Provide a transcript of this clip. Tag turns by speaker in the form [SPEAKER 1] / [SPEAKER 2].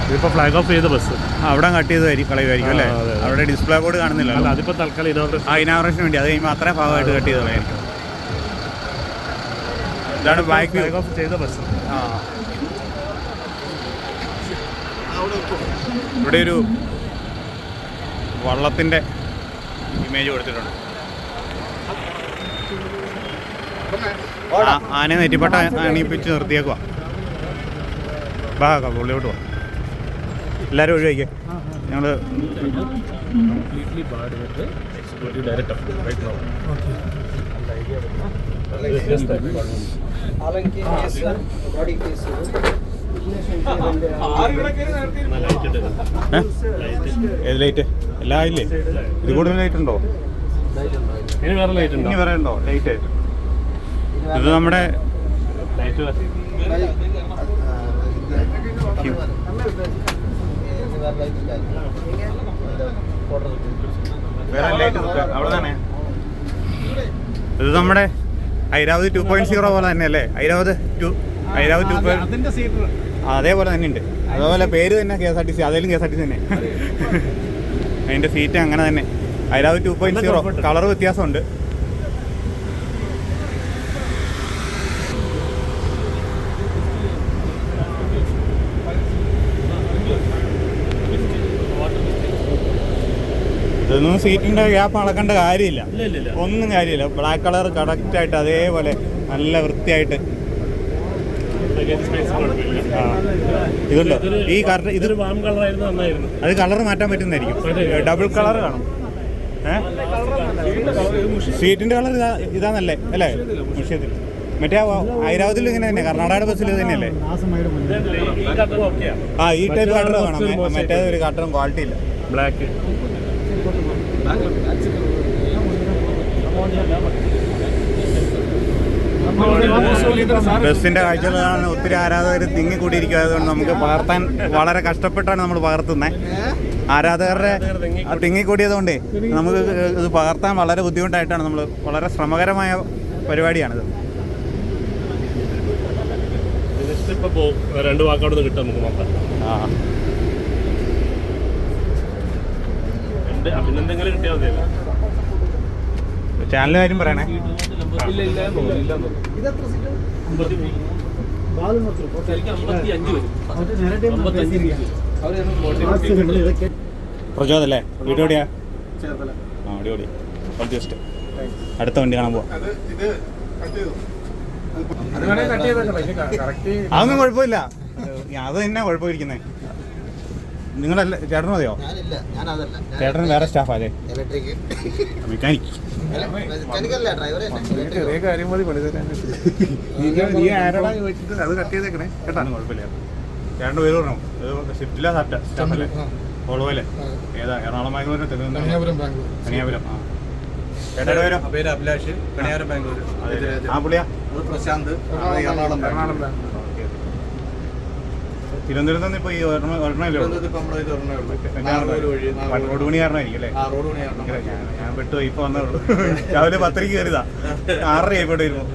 [SPEAKER 1] ഇതിപ്പോൾ flag off ചെയ്ത bus
[SPEAKER 2] അവിടെ കട്ട് ചെയ്ത് കളയുമായിരിക്കും അല്ലേ? അവിടെ ഡിസ്പ്ലേ ബോർഡ് കാണുന്നില്ല.
[SPEAKER 1] അല്ല, അതിപ്പോൾ തൽക്കാലം
[SPEAKER 2] ഇനോഗ്രേഷന് വേണ്ടി അത് കഴിയുമ്പോൾ അത്രയും ഭാഗമായിട്ട് കട്ട് ചെയ്തതായിരിക്കും. ഇതാണ് ബാക്ക്
[SPEAKER 1] ഫ്ലാഗ് ഓഫ് ചെയ്ത ബസ്.
[SPEAKER 2] ഇവിടെ ഒരു വള്ളത്തിൻ്റെ ഇമേജ് കൊടുത്തിട്ടുണ്ട്. ആനയെ നെറ്റിപ്പട്ട അണിയിപ്പിച്ച് നിർത്തിയേക്കുക. പുള്ളിയോട്ട് പോവാം. എല്ലാവരും ഒഴിവാക്കിയേ. ഞങ്ങൾ ഏത് ലൈറ്റ് എല്ലാം ഇല്ലേ? ഇത് കൂടുതൽ ലൈറ്റ് ഉണ്ടോ?
[SPEAKER 1] ഇനി വേറെ ലൈറ്റ് ഉണ്ടോ?
[SPEAKER 2] ഇനി വേറെ ഉണ്ടോ ലൈറ്റ്? ഇത് നമ്മുടെ വേറെ ലൈറ്റ് അവിടെ തന്നെ. ഇത് നമ്മുടെ ഐരാവത് 2.0 പോലെ തന്നെ അല്ലേ? ഐരാവത് 2 അതേപോലെ തന്നെ ഉണ്ട്. അതുപോലെ പേര് തന്നെ KSRTC, അതേലും KSRTC തന്നെ. അതിൻ്റെ സീറ്റ് അങ്ങനെ തന്നെ. ഐരാവത് 2.0 കളർ വ്യത്യാസമുണ്ട്. ഇതൊന്നും സീറ്റിൻ്റെ ഗ്യാപ്പ് അളക്കേണ്ട കാര്യമില്ല, ഒന്നും കാര്യമില്ല. ബ്ലാക്ക് കളർ കറക്റ്റായിട്ട് അതേപോലെ നല്ല വൃത്തിയായിട്ട് ഇതുണ്ടോ? ഈ ഇതൊരു വാം കളറായിരുന്നു, നന്നായിരുന്നു. അത് കളർ മാറ്റാൻ പറ്റുന്നതായിരിക്കും. ഡബിൾ കളർ കാണും. സീറ്റിൻ്റെ കളർ ഇതാന്നല്ലേ അല്ലേ? മുഷ്യത്തിൽ മറ്റേ ഐരാവതിൽ ഇങ്ങനെ തന്നെ, കർണാടക ബസ്സിൽ ഇത് തന്നെയല്ലേ? ഈ ടൈപ്പ് കട്ടർ വേണം. മറ്റേ ഒരു കട്ടറും ക്വാളിറ്റി ഇല്ല.
[SPEAKER 1] ബ്ലാക്ക്
[SPEAKER 2] ബസ്സിൻ്റെ കാഴ്ചകളാണ്. ഒത്തിരി ആരാധകർ തിങ്ങിക്കൂടിയിരിക്കുക. അതുകൊണ്ട് നമുക്ക് പകർത്താൻ വളരെ കഷ്ടപ്പെട്ടാണ് നമ്മൾ പകർത്തുന്നത്. ആരാധകരുടെ തിങ്ങിക്കൂടിയതുകൊണ്ട് നമുക്ക് ഇത് പകർത്താൻ വളരെ ബുദ്ധിമുട്ടായിട്ടാണ്. നമ്മൾ വളരെ ശ്രമകരമായ പരിപാടിയാണിത്.
[SPEAKER 1] രണ്ട് വാക്കവിടെ കിട്ടും നമുക്ക് നോക്കാം. അഭിനന്ദനങ്ങൾ കിട്ടിയാൽ മതിയല്ലോ.
[SPEAKER 2] ചാനലിൻ്റെ കാര്യം പറയണേ. പ്രചോദല്ലേ? വീട് എവിടെയാ? അടിപൊളി. ഓൾ ജസ്റ്റ് അടുത്ത വണ്ടി കാണാൻ പോവാം. അതൊന്നും കുഴപ്പമില്ല. അത് തന്നെ കുഴപ്പമിരിക്കുന്നേ. നിങ്ങളല്ല ചേട്ടന് മതിയോ? ചേട്ടന് വേറെ സ്റ്റാഫാ അല്ലേ? മെക്കാനിക്. ചെറിയ കാര്യം മതി പണി തരാൻ. നീ ആരോടാ ചോദിച്ചിട്ട് അത് കട്ട് ചെയ്തേക്കണേ കേട്ടാ. കുഴപ്പമില്ല. ചേട്ടൻ്റെ പേര് പറഞ്ഞു. ഷിഫ്റ്റിലാ സ്റ്റാഫല്ലേ? ഓളോല്ലേ? ഏതാ? എറണാകുളം ബാംഗ്ലൂർ, തിരുവനന്തപുരം, കനിയാപുരം. ചേട്ടൻ്റെ പേര് അഭിലാഷ്, കനിയാപുരം ബാംഗ്ലൂർ. ആ പുള്ളിയാ? പ്രശാന്ത്, എറണാകുളം. തിരുവനന്തപുരത്ത് നിന്ന് ഇപ്പോൾ ഈ റോഡ് പണി കാരണമായിരിക്കും അല്ലേ? ഞാൻ പെട്ടു. ഇപ്പോൾ വന്നേ ഉള്ളൂ. രാവിലെ 10 കയറിയതാ. 6:30 ആയിപ്പോട്ട് വരുമ്പോൾ